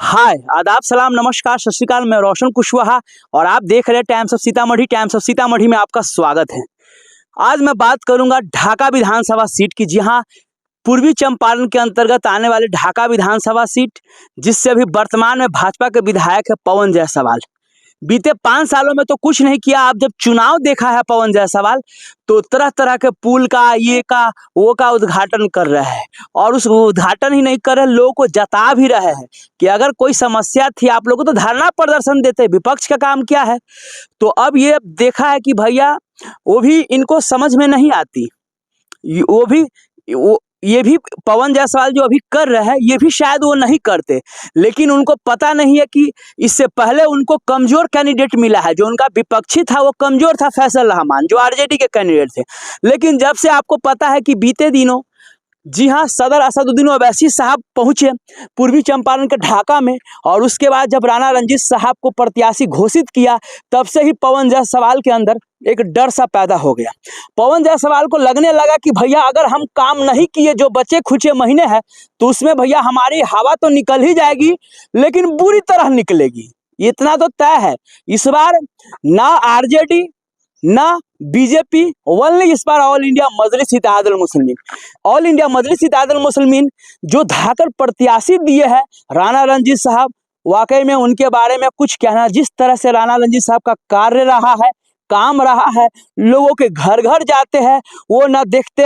हाय, आदाब, सलाम, नमस्कार, सत श्री अकाल। मैं रोशन कुशवाहा और आप देख रहे हैं times of Sitamarhi. Times of Sitamarhi में आपका स्वागत है। आज मैं बात करूंगा ढाका विधानसभा सीट की। जी हाँ, पूर्वी चंपारण के अंतर्गत आने वाले ढाका विधानसभा सीट, जिससे अभी वर्तमान में भाजपा के विधायक है पवन जायसवाल। बीते 5 सालों में तो कुछ नहीं किया। आप जब चुनाव देखा है पवन जायसवाल, तो तरह तरह के पुल का, ये का, वो का उद्घाटन कर रहे हैं। और उस उद्घाटन ही नहीं कर रहे, लोगों को जता भी रहे हैं कि अगर कोई समस्या थी आप लोगों तो धरना प्रदर्शन देते। विपक्ष का काम क्या है? तो अब ये देखा है कि भैया वो भी इनको समझ में नहीं आती। ये भी पवन जायसवाल जो अभी कर रहे हैं, ये भी शायद वो नहीं करते, लेकिन उनको पता नहीं है कि इससे पहले उनको कमजोर कैंडिडेट मिला है। जो उनका विपक्षी था वो कमजोर था, फैसल रहमान, जो आरजेडी के कैंडिडेट थे। लेकिन जब से आपको पता है कि बीते दिनों, जी हाँ, सदर असदुद्दीन ओवैसी साहब पहुंचे पूर्वी चंपारण के ढाका में, और उसके बाद जब राणा रंजीत साहब को प्रत्याशी घोषित किया, तब से ही पवन जायसवाल के अंदर एक डर सा पैदा हो गया। पवन जायसवाल को लगने लगा कि भैया अगर हम काम नहीं किए, जो बचे खुचे महीने हैं, तो उसमें भैया हमारी हवा तो निकल ही जाएगी, लेकिन बुरी तरह निकलेगी। इतना तो तय है। इस बार ना आरजेडी ना बीजेपी, ओनली इस बार ऑल इंडिया मजलिस इत्तेहादुल मुस्लिमीन, ऑल इंडिया मजलिस इत्तेहादुल मुस्लिमीन जो धाकर प्रत्याशी दिए हैं राणा रंजीत साहब, वाकई में उनके बारे में कुछ कहना। जिस तरह से राणा रंजीत साहब का कार्य रहा है, काम रहा है, लोगों के घर घर जाते हैं, वो ना देखते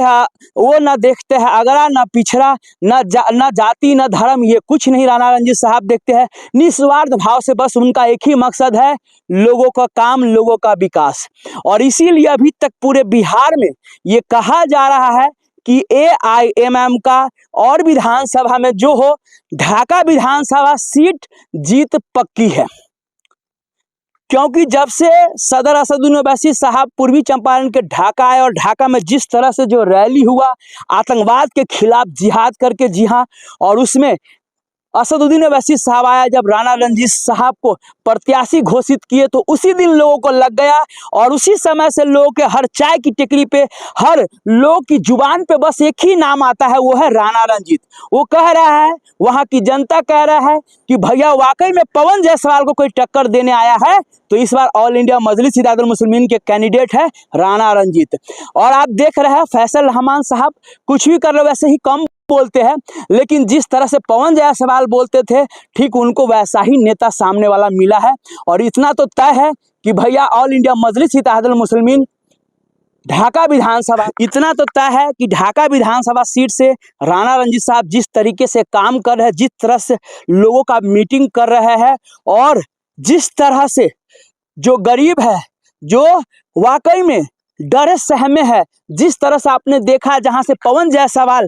हैं अगड़ा ना पिछड़ा, ना जाति ना धर्म, ये कुछ नहीं राणा रंजीत साहब देखते हैं। निस्वार्थ भाव से बस उनका एक ही मकसद है, लोगों का काम, लोगों का विकास। और इसीलिए अभी तक पूरे बिहार में ये कहा जा रहा है कि AIMM का और विधानसभा में जो हो, ढाका विधानसभा सीट जीत पक्की है। क्योंकि जब से सदर असदुद्दीन ओवैसी साहब पूर्वी चंपारण के ढाका आए, और ढाका में जिस तरह से जो रैली हुआ आतंकवाद के खिलाफ जिहाद करके, जी हाँ, और उसमें असदुद्दीन ओवैसी साहब आया, जब राणा रंजीत साहब को प्रत्याशी घोषित किए, तो उसी दिन लोगों को लग गया। और उसी समय से लोगों के हर चाय की टिकरी पे, हर लोग की जुबान पे बस एक ही नाम आता है, वो है राणा रंजीत। वो कह रहा है, वहां की जनता कह रहा है कि भैया वाकई में पवन जायसवाल को कोई टक्कर देने आया है, तो इस बार ऑल इंडिया मजलिस इत्तेहादुल मुस्लिमीन के कैंडिडेट है राणा रंजीत। और आप देख रहे हैं फैसल रहमान साहब कुछ भी कर रहे, वैसे ही कम बोलते हैं, लेकिन जिस तरह से पवन जायसवाल बोलते थे, ठीक उनको वैसा ही नेता सामने वाला मिला है। और इतना तो तय है कि भैया ऑल इंडिया मजलिस इत्तेहादुल मुस्लिमीन ढाका विधानसभा, इतना तो तय है कि ढाका विधानसभा सीट से राणा रंजीत साहब जिस तरीके से काम कर रहे हैं, जिस तरह से लोगों का मीटिंग कर रहे हैं, और जिस तरह से जो गरीब है, जो वाकई में डरे सहमे है, जिस तरह से आपने देखा जहां से पवन जायसवाल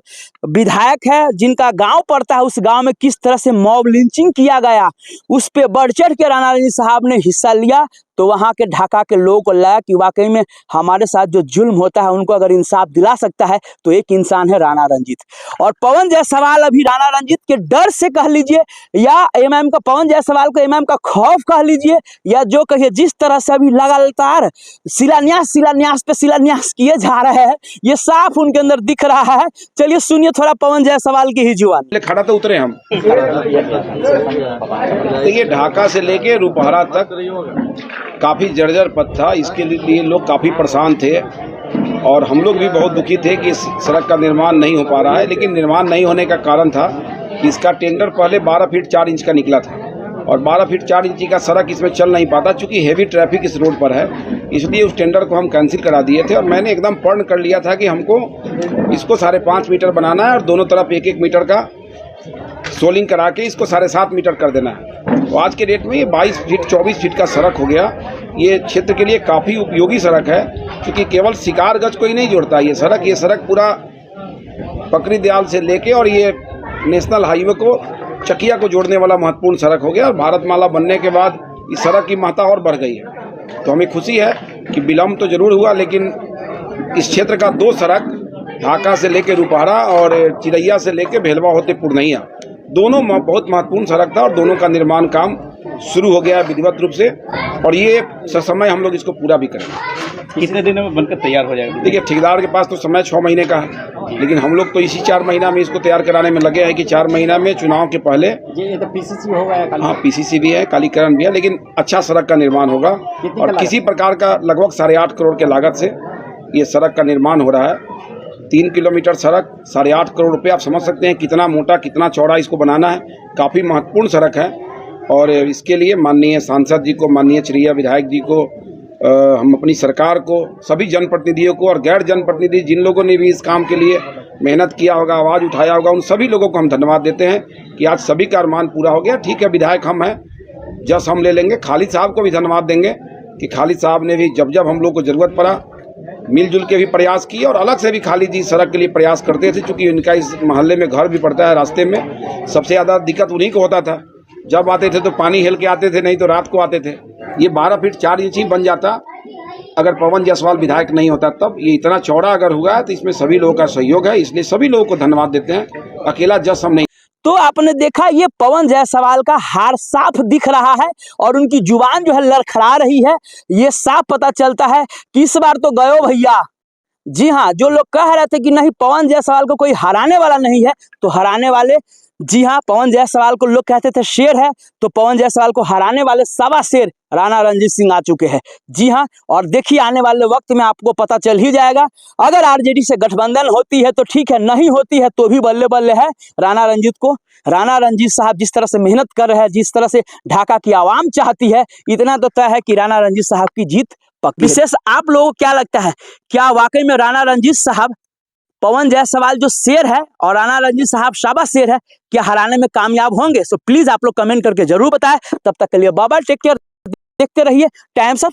विधायक है, जिनका गांव पड़ता है, उस गांव में किस तरह से मॉब लिंचिंग किया गया, उस पे बढ़ चढ़ के राणा रंजीत साहब ने हिस्सा लिया। तो वहां के ढाका के लोगों को लगा कि वाकई में हमारे साथ जो जुल्म होता है, उनको अगर इंसाफ दिला सकता है तो एक इंसान है राणा रंजीत। और पवन जायसवाल अभी राणा रंजीत के डर से कह लीजिए, या एमएम का, पवन जायसवाल को एमएम का खौफ कह लीजिए, या जो कहिए, जिस तरह से अभी लगातार शिलान्यास पे शिलान्यास किए जा रहे हैं, ये साफ उनके अंदर दिख रहा है। चलिए सुनिए थोड़ा पवन जायसवाल की ही जुबान। खड़ा तो उतरे हम। देखिए, ढाका से लेके रुपहरा तक काफी जर्जर पथ था। इसके लिए लोग काफी परेशान थे, और हम लोग भी बहुत दुखी थे कि इस सड़क का निर्माण नहीं हो पा रहा है। लेकिन निर्माण नहीं होने का कारण था कि इसका टेंडर पहले 12 फीट 4 इंच का निकला था, और 12 फीट 4 इंच का सड़क इसमें चल नहीं पाता, चूंकि हेवी ट्रैफिक इस रोड पर है। इसलिए उस टेंडर को हम कैंसिल करा दिए थे, और मैंने एकदम पर्ण कर लिया था कि हमको इसको 5.5 मीटर बनाना है, और दोनों तरफ 1-1 मीटर का सोलिंग करा के इसको 7.5 मीटर कर देना है। तो आज के डेट में ये 22 फीट 24 फीट का सड़क हो गया। ये क्षेत्र के लिए काफ़ी उपयोगी सड़क है, क्योंकि केवल शिकारगंज को ही नहीं जोड़ता ये सड़क पूरा पकड़ी दयाल से लेके, और ये नेशनल हाईवे को, चकिया को जोड़ने वाला महत्वपूर्ण सड़क हो गया। और भारतमाला बनने के बाद इस सड़क की महत्ता और बढ़ गई है। तो हमें खुशी है कि विलम्ब तो जरूर हुआ, लेकिन इस क्षेत्र का 2 सड़क, ढाका से लेके रुपहरा और चिरैया से लेके भेलवा होते पूर्णिया, दोनों बहुत महत्वपूर्ण सड़क था, और दोनों का निर्माण काम शुरू हो गया विधिवत रूप से, और ये समय हम लोग इसको पूरा भी करेंगे। कितने दिनों में बनकर तैयार हो जाएगा? देखिए, ठेकेदार के पास तो समय 6 महीने का है, लेकिन हम लोग तो इसी 4 महीना में इसको तैयार कराने में लगे हैं कि 4 महीना में चुनाव के पहले। ये तो पीसीसी होगा या हाँ, पीसीसी भी है, कालीकरण भी है, लेकिन अच्छा सड़क का निर्माण होगा और किसी प्रकार का लगभग 8.5 करोड़ के लागत से ये सड़क का निर्माण हो रहा है। 3 किलोमीटर सड़क, 8.5 करोड़ रुपये, आप समझ सकते हैं कितना मोटा कितना चौड़ा इसको बनाना है। काफ़ी महत्वपूर्ण सड़क है और इसके लिए माननीय सांसद जी को, माननीय चिरैया विधायक जी को, हम अपनी सरकार को, सभी जनप्रतिनिधियों को और गैर जनप्रतिनिधि जिन लोगों ने भी इस काम के लिए मेहनत किया होगा, आवाज़ उठाया होगा, उन सभी लोगों को हम धन्यवाद देते हैं कि आज सभी का अरमान पूरा हो गया। ठीक है, विधायक हम हैं, जस हम ले लेंगे। खालिद साहब को भी धन्यवाद देंगे कि खालिद साहब ने भी जब जब हम लोग को ज़रूरत पड़ा मिलजुल के भी प्रयास किए और अलग से भी खालिद जी सड़क के लिए प्रयास करते थे, क्योंकि उनका इस मोहल्ले में घर भी पड़ता है। रास्ते में सबसे ज़्यादा दिक्कत उन्हीं को होता था, जब आते थे तो पानी हिल के आते थे, नहीं तो रात को आते थे। ये 12 फीट 4 इंच ही बन जाता अगर पवन जायसवाल विधायक नहीं होता तब। ये इतना चौड़ा अगर हुआ है तो इसमें सभी लोगों का सहयोग है, इसलिए सभी लोगों को धन्यवाद देते हैं। अकेला जस हम नहीं। तो आपने देखा ये पवन जायसवाल का हार साफ दिख रहा है और उनकी जुबान जो है लड़खड़ा रही है। ये साफ पता चलता है कि इस बार तो गयो भैया। जी हाँ, जो लोग कह रहे थे कि नहीं पवन जायसवाल को कोई हराने वाला नहीं है, तो हराने वाले, जी हाँ, पवन जायसवाल को लोग कहते थे शेर है, तो पवन जायसवाल को हराने वाले 1.25 शेर राणा रणजीत सिंह आ चुके हैं। जी हाँ, और देखिए आने वाले वक्त में आपको पता चल ही जाएगा। अगर आरजेडी से गठबंधन होती है तो ठीक है, नहीं होती है तो भी बल्ले बल्ले है राणा रंजीत को। राणा रणजीत साहब जिस तरह से मेहनत कर रहे हैं, जिस तरह से ढाका की आवाम चाहती है, इतना तो तय है कि राणा रणजीत साहब की जीत पक्की है। विशेष आप लोगों को क्या लगता है, क्या वाकई में राणा रणजीत साहब पवन जायसवाल जो शेर है और राणा रणजीत साहब शाबा शेर है, क्या हराने में कामयाब होंगे? सो प्लीज आप लोग कमेंट करके जरूर बताएं। तब तक के लिए बाय बाय, टेक केयर, देखते रहिए टाइम्स ऑफ